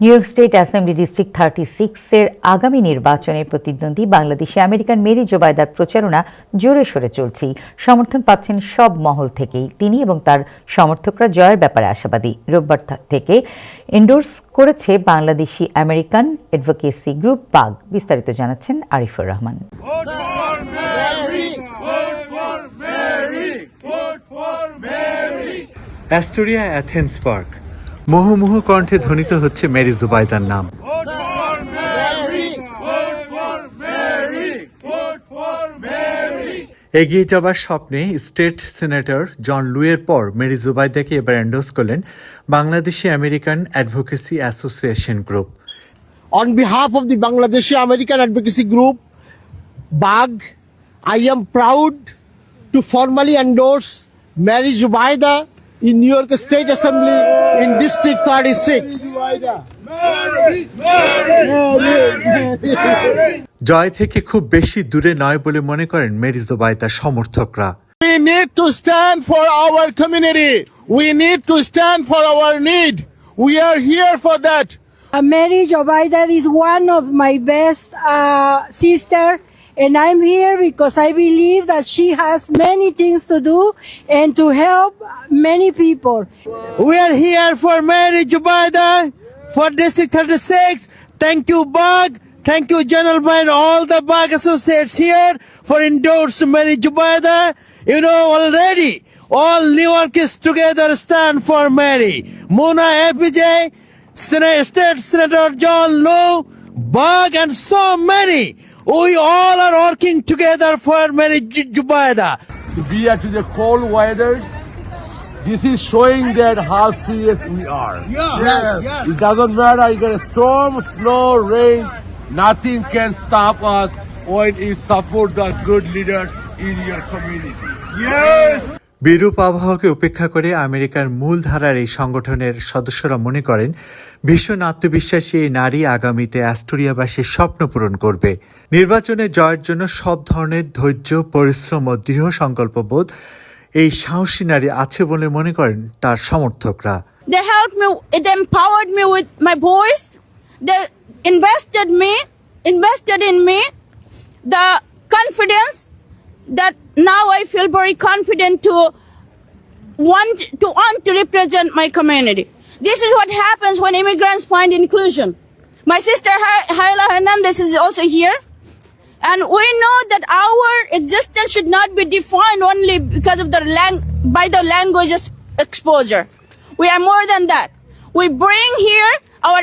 New York state assembly district 36-এর আগামী নির্বাচনের প্রতিদ্বন্দ্বী বাংলাদেশি আমেরিকান মেরি জোবায়দার প্রচারণা জোরে সোরে চলছে। সমর্থন পাচ্ছেন সব মহল থেকেই। তিনি এবং তার সমর্থকরা জয়ের ব্যাপারে আশাবাদী। রোববার থেকে এন্ডোর্স করেছে বাংলাদেশি আমেরিকান অ্যাডভোকেসি গ্রুপ বাগ। বিস্তারিত জানাচ্ছেন Arifur Rahman. Astoria Athens park, মুহুর্মুহু কণ্ঠে ধ্বনিত হচ্ছে মেরি জোবায়দার নাম। এগিয়ে যাবার স্বপ্নে স্টেট সিনেটর জন লুয়ের পর মেরি জোবায়দাকে এবার এন্ডোর্স করলেন Bangladeshi American advocacy association group. On behalf of the Bangladeshi American Advocacy Group, BAG, I am proud to formally endorse Mary Zubaydah in New York State Assembly in District 36. জয় থেকে খুব বেশি দূরে নয় বলে মনে করেন মেরি জোবায়দার সমর্থকরা। We need to stand for our community. We need to stand for our need. We are here for that. Mary Zubaydah is one of my best sister, and I'm here because I believe that she has many things to do and to help many people. We are here for Mary Zubaydah for District 36. Thank you, BAG. Thank you, General Brian, all the BAG associates here for endorsing Mary Zubaydah. You know already, all New York is together stand for Mary. Mona APJ, State Senator John Lowe, BAG, and so many. We all are working together for Mary Zubaydah. To be at the cold weathers, this is showing that how serious we are. Yes. It doesn't matter, you get a storm, snow, rain, nothing can stop us when you support the good leaders in your community. Yes! বিরূপ আবহাওয়াকে উপেক্ষা করে আমেরিকার মূলধারার এই সংগঠনের সদস্যরা মনে করেন ভীষণ আত্মবিশ্বাসী এই নারী আগামীতে অ্যাস্টোরিয়াবাসীর স্বপ্ন পূরণ করবে। নির্বাচনে জয়ের জন্য সব ধরনের ধৈর্য, পরিশ্রম ও দৃঢ় সংকল্পবোধ এই সাহসী নারী আছে বলে মনে করেন তার সমর্থকরা। They helped me, it empowered me with my voice. They invested in me the confidence that now I feel very confident to want to represent my community. This is what happens when immigrants find inclusion. My sister Hayla Hernandez is also here, and we know that our existence should not be defined only because of by the language exposure. We are more than that. We bring here our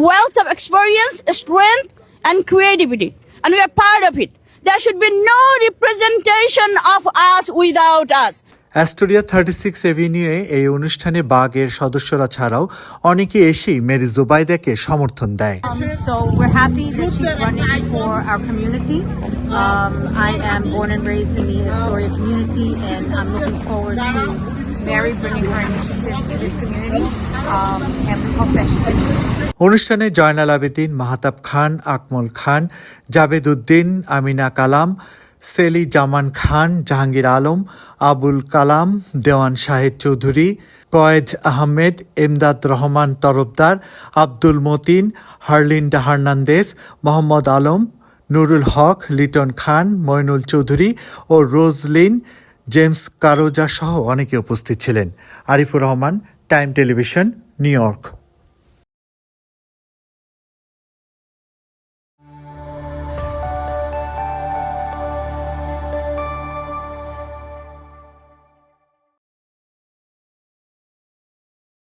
wealth of experience, strength, and creativity, and we are part of it. There should be no representation of us without us. Astoria 36 এভিনিউয়ে এই অনুষ্ঠানে বাগের সদস্যরা ছাড়াও অনেকে এসেই Mary জোবায়দাকে সমর্থন দেয়। So we're happy that she's running for our community. I am born and raised in the Astoria community, and I'm looking forward to Mary bringing her initiatives to this community, and we hope that she continues. অনুষ্ঠানে জয়নাল আবেদিন, মাহতাব খান, আকমল খান, জাবেদ উদ্দিন, আমিনা কালাম, সেলি জামান খান, জাহাঙ্গীর আলম, আবুল কালাম, দেওয়ান Shahed Chowdhury, কয়েজ Ahmed, Emdad Rahman Tarafdar, Abdul Matin, হার্লিন্ডা Hernandez, Mohammad Alam, Nurul হক, লিটন খান, মইনুল চৌধুরী ও রোজলিন James কারোজা সহ অনেকে উপস্থিত ছিলেন। Arifur Rahman, time television, new York.